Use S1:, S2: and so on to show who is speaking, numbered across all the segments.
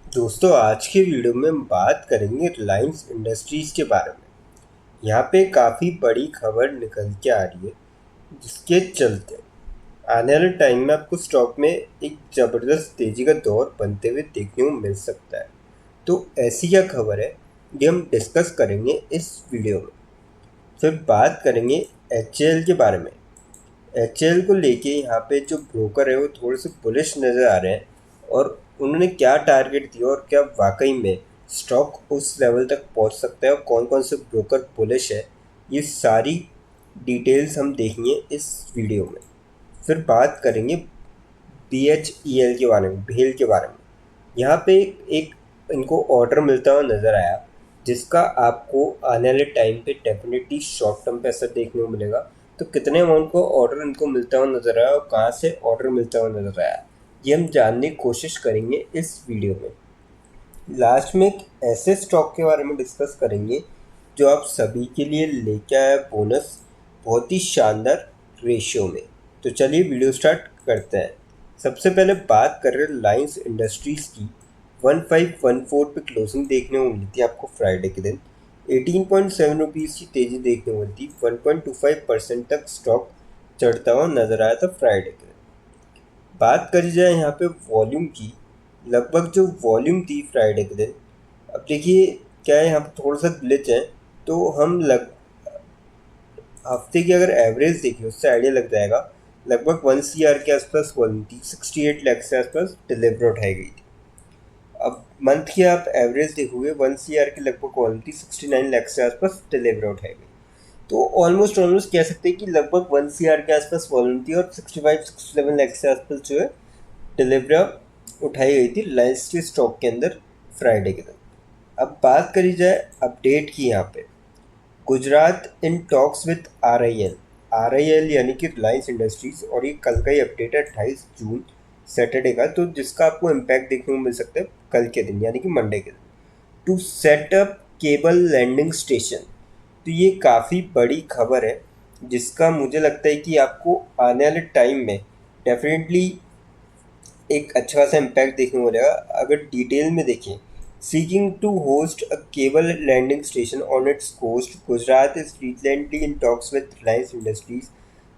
S1: दोस्तों, आज के वीडियो में हम बात करेंगे रिलायंस इंडस्ट्रीज़ के बारे में। यहाँ पे काफ़ी बड़ी खबर निकल के आ रही है, जिसके चलते आने वाले टाइम में आपको स्टॉक में एक ज़बरदस्त तेज़ी का दौर बनते हुए देखने को मिल सकता है। तो ऐसी क्या खबर है, ये हम डिस्कस करेंगे इस वीडियो में। फिर बात करेंगे एचएएल के बारे में। एचएएल को लेके यहाँ पे जो ब्रोकर है वो थोड़े से बुलिश नज़र आ रहे हैं, और उन्होंने क्या टारगेट दिया और क्या वाकई में स्टॉक उस लेवल तक पहुँच सकता है और कौन कौन से ब्रोकर बुलिश है, ये सारी डिटेल्स हम देखेंगे इस वीडियो में। फिर बात करेंगे BHEL के बारे में, भेल के बारे में। यहाँ पे एक इनको ऑर्डर मिलता हुआ नज़र आया, जिसका आपको आने वाले टाइम पे डेफिनेटली शॉर्ट टर्म पे असर देखने को मिलेगा। तो कितने अमाउंट को ऑर्डर इनको मिलता हुआ नज़र आया और कहाँ से ऑर्डर मिलता हुआ नज़र आया, ये हम जानने की कोशिश करेंगे इस वीडियो में। लास्ट में एक ऐसे स्टॉक के बारे में डिस्कस करेंगे जो आप सभी के लिए लेके आया बोनस बहुत ही शानदार रेशियो में। तो चलिए वीडियो स्टार्ट करते हैं। सबसे पहले बात कर रहे हैं रिलायंस इंडस्ट्रीज़ की। 1514 पे क्लोजिंग देखने को मिली थी आपको फ्राइडे के दिन। 18.7 रुपीज़ की तेज़ी देखने को मिली थी। 1.25% तक स्टॉक चढ़ता हुआ नजर आया था फ्राइडे के दिन। बात करी जाए यहाँ पे वॉल्यूम की, लगभग जो वॉल्यूम थी फ्राइडे के दिन, अब देखिए क्या है, यहाँ पे थोड़ा सा ग्लिच है। तो हम लग हफ्ते की अगर एवरेज देखिए उससे आइडिया लग जाएगा। लगभग 1 CR के आसपास वॉल्यूम थी, 68 लाख के आसपास डिलीवर उठाई गई थी। अब मंथ की आप एवरेज देखोगे, 1 CR की लगभग वॉल्यूम थी, 69 लाख के आसपास डिलीवर उठाई गई। तो ऑलमोस्ट ऑलमोस्ट कह सकते हैं कि लगभग 1 CR के आसपास वॉल्यूम थी और 65-67 लाख के आसपास जो है डिलीवरी उठाई गई थी रिलायंस के स्टॉक के अंदर फ्राइडे के दिन। अब बात करी जाए अपडेट की, यहाँ पे गुजरात इन talks with are I L यानी कि रिलायंस इंडस्ट्रीज, और ये कल का ही अपडेट है 28 जून सैटरडे का, तो जिसका आपको इम्पैक्ट देखने को मिल सकता है कल के दिन यानी कि मंडे के दिन। To set up cable landing station, तो ये काफ़ी बड़ी खबर है, जिसका मुझे लगता है कि आपको आने वाले टाइम में डेफिनेटली एक अच्छा खासा इम्पैक्ट देखने को मिलेगा। अगर डिटेल में देखें, seeking to host a cable landing station on its coast, Gujarat is recently in talks with Reliance Industries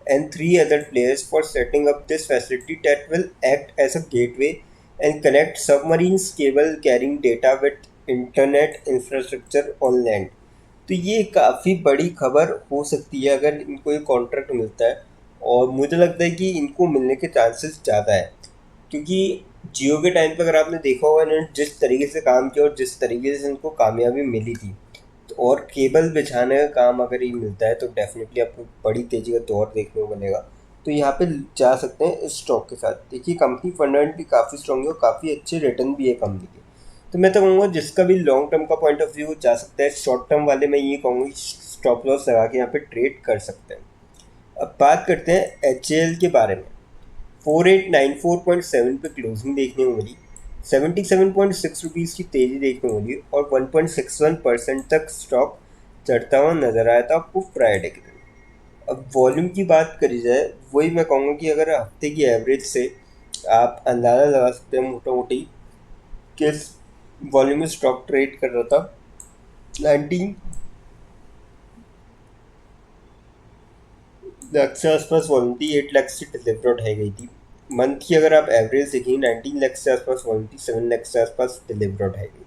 S1: and 3 other players for setting up this facility that will act as a gateway and connect submarines cable carrying data with internet infrastructure on land। तो ये काफ़ी बड़ी खबर हो सकती है अगर इनको ये कॉन्ट्रैक्ट मिलता है, और मुझे लगता है कि इनको मिलने के चांसेस ज़्यादा है। क्योंकि जियो के टाइम पे अगर आपने देखा होगा, इन्होंने जिस तरीके से काम किया और जिस तरीके से इनको कामयाबी मिली थी, तो और केबल बिछाने का काम अगर ये मिलता है तो डेफिनेटली आपको बड़ी तेज़ी का दौर देखने को मिलेगा। तो यहाँ पे जा सकते हैं इस स्टॉक के साथ। देखिए कंपनी फंडामेंटली काफ़ी स्ट्रॉन्ग है और काफ़ी अच्छे रिटर्न भी है कंपनी के। तो मैं तो कहूँगा जिसका भी लॉन्ग टर्म का पॉइंट ऑफ व्यू जा सकता है, शॉर्ट टर्म वाले मैं ये कहूँगा स्टॉप लॉस लगा के यहाँ पे ट्रेड कर सकते हैं। अब बात करते हैं एच के बारे में। 4894.7 पे क्लोजिंग देखने को मिली। 77.6 रुपीज़ की तेज़ी देखने को मिली और 1.61% तक स्टॉक चढ़ता हुआ नजर आया था आपको फ्राइडे के दिन। अब वॉल्यूम की बात करी जाए, वही मैं कहूँगा कि अगर हफ्ते की एवरेज से आप अंदाज़ा लगा सकते हैं मोटा मोटी किस वॉल्यूम में स्टॉक ट्रेड कर रहा था। 19 लाख से आसपास वॉल्यूम थी, 8 लाख से डिलीवर उठाई गई थी। मंथ की अगर आप एवरेज देखें, 19 लाख से आसपास वॉल्यूम थी, 7 लाख से आसपास डिलीवर उठाई गई थी।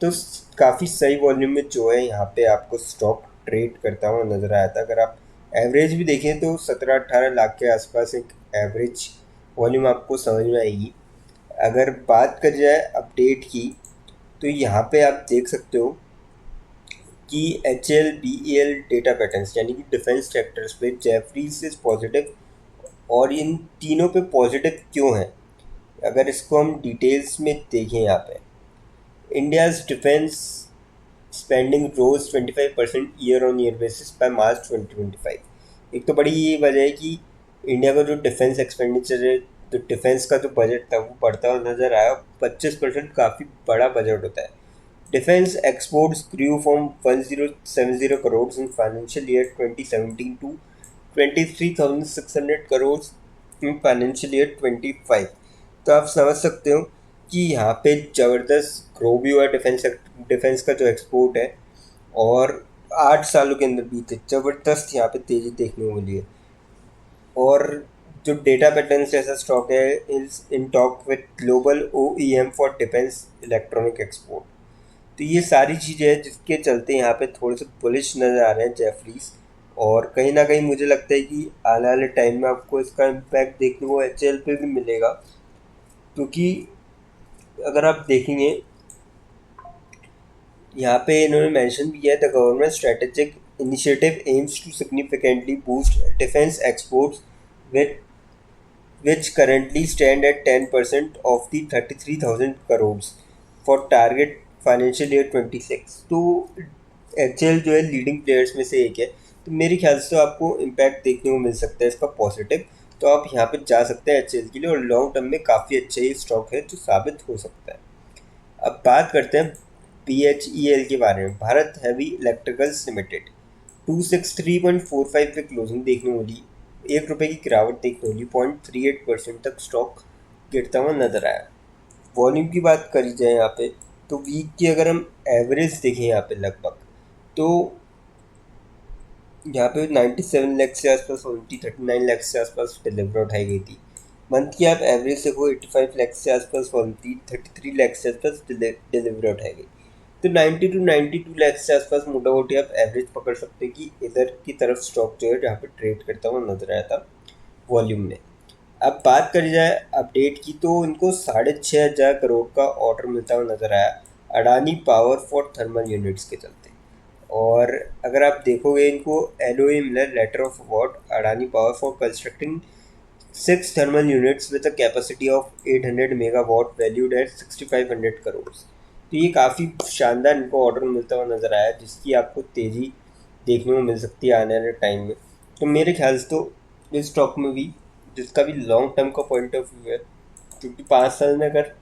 S1: तो काफ़ी सही वॉल्यूम में जो है यहाँ पे आपको स्टॉक ट्रेड करता हुआ नज़र आया था। अगर आप एवरेज भी देखें तो 17-18 लाख के आसपास एक एवरेज वॉल्यूम आपको समझ में आएगी। अगर बात कर जाए अपडेट की, तो यहाँ पे आप देख सकते हो कि HLBEL डेटा पैटर्न्स यानी कि डिफेंस सेक्टर्स पे जेफरीज इज पॉजिटिव, और इन तीनों पे पॉजिटिव क्यों है अगर इसको हम डिटेल्स में देखें। यहाँ पे India's defence spending rose 25% year on year basis by March 2025। एक तो बड़ी ये वजह है कि इंडिया का जो डिफेंस एक्सपेंडिचर है, तो डिफेंस का जो बजट था वो बढ़ता हुआ नज़र आया। 25% काफ़ी बड़ा बजट होता है। Defence exports grew from 1070 crores in financial year 2017 to 23,600 crores in financial year 25। तो आप समझ सकते हो कि यहाँ पे ज़बरदस्त ग्रो भी हुआ डिफेंस का जो एक्सपोर्ट है, और 8 सालों के अंदर बीते ज़बरदस्त यहाँ पे तेज़ी देखने को मिली है। और जो डेटा पैटर्न्स जैसा स्टॉक है is in talk with global OEM for defence electronic export. तो ये सारी चीज़ें हैं जिसके चलते यहाँ पे थोड़े से बुलिश नज़र आ रहे हैं जेफरीज। और कहीं ना कहीं मुझे लगता है कि आने वाले टाइम में आपको इसका इम्पैक्ट देखने को HCL पे भी मिलेगा, क्योंकि अगर आप देखेंगे यहाँ पे इन्होंने मेंशन भी किया है, the government strategic initiative aims to significantly boost defence exports with which currently stand at 10% of the 33,000 crores for target financial year 26। तो HCL जो है लीडिंग प्लेयर्स में से एक है, तो मेरे ख्याल से तो आपको इम्पैक्ट देखने को मिल सकता है इसका पॉजिटिव। तो आप यहाँ पे जा सकते हैं HCL के लिए, और लॉन्ग टर्म में काफ़ी अच्छा ही स्टॉक है जो साबित हो सकता है। अब बात करते हैं BHEL के बारे में, भारत हैवी इलेक्ट्रिकल्स लिमिटेड। 263.45 पे क्लोजिंग देखने को मिली, ₹1 की गिरावट देखने को मिली, 0.38% तक स्टॉक गिरता हुआ नजर आया। वॉल्यूम की बात करी जाए यहाँ पे, तो वीक की अगर हम एवरेज देखें यहाँ पे लगभग, तो यहाँ पे 97 लाख से आसपास, 39 लाख से आसपास डिलीवरी उठाई गई थी। मंथ की आप एवरेज देखो 85 लाख से आसपास, 33 लाख से आसपास डिलीवरी उठाई गई। तो 90 टू 92 लाख से आसपास मोटा मोटी आप एवरेज पकड़ सकते हैं कि इधर की तरफ स्टॉक जो है जहाँ पे ट्रेड करता हुआ नजर आया था वॉल्यूम में। अब बात करी जाए अपडेट की, तो इनको 6,500 करोड़ का ऑर्डर मिलता हुआ नजर आया Adani power for thermal units के चलते। और अगर आप देखोगे इनको LOA मिला, letter of award, Adani power for constructing 6 thermal units with a capacity of 800 megawatt valued at 6,500 crore. तो ये काफ़ी शानदार इनको ऑर्डर मिलता हुआ नज़र आया, जिसकी आपको तेज़ी देखने को मिल सकती है आने वाले टाइम में। तो मेरे ख्याल से तो इस स्टॉक में भी, जिसका भी लॉन्ग टर्म का पॉइंट ऑफ व्यू है, क्योंकि 5 साल में अगर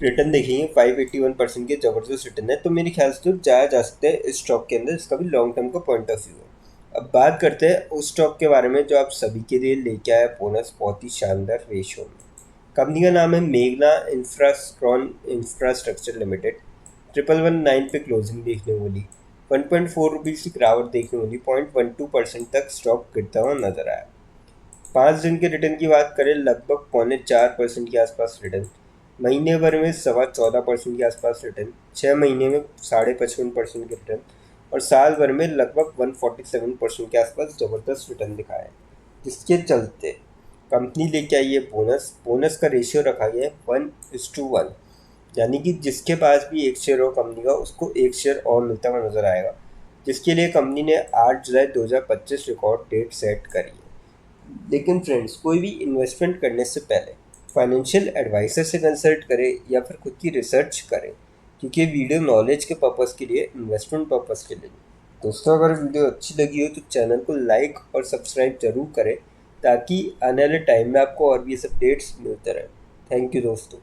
S1: रिटर्न देखेंगे 581% के ज़बरदस्त रिटर्न है, तो मेरे ख्याल से तो जाया जा सकता है इस स्टॉक के अंदर, इसका भी लॉन्ग टर्म का पॉइंट ऑफ व्यू है। अब बात करते हैं उस स्टॉक के बारे में जो आप सभी के लिए लेके आया बोनस बहुत ही शानदार रेशियो में। कंपनी का नाम है मेघना इंफ्रास्ट्रक्चर लिमिटेड। 1119 पे क्लोजिंग देखने को मिली, ₹1.4 की गिरावट देखने को मिली, 0.12% तक स्टॉक गिरता हुआ नजर आया। 5 दिन के रिटर्न की बात करें, लगभग 0.4% के आसपास रिटर्न, महीने भर में 14.25% के आसपास रिटर्न, 6 महीने में 55.5% के रिटर्न, और साल भर में लगभग 147% के आसपास ज़बरदस्त रिटर्न दिखाया है। जिसके चलते कंपनी लेके आई है बोनस का रेशियो रखा गया है 1:1, यानी कि जिसके पास भी एक शेयर हो कंपनी का, उसको एक शेयर और मिलता हुआ नजर आएगा, जिसके लिए कंपनी ने 8 जुलाई 2025 रिकॉर्ड डेट सेट करी है। लेकिन फ्रेंड्स, कोई भी इन्वेस्टमेंट करने से पहले फाइनेंशियल एडवाइज़र से कंसल्ट करें या फिर खुद की रिसर्च करें, क्योंकि वीडियो नॉलेज के पर्पज़ के लिए, इन्वेस्टमेंट पर्पज़ के लिए। दोस्तों, अगर वीडियो अच्छी लगी हो तो चैनल को लाइक और सब्सक्राइब ज़रूर करें, ताकि आने वाले टाइम में आपको और भी ये अपडेट्स मिलते रहें। थैंक यू दोस्तों।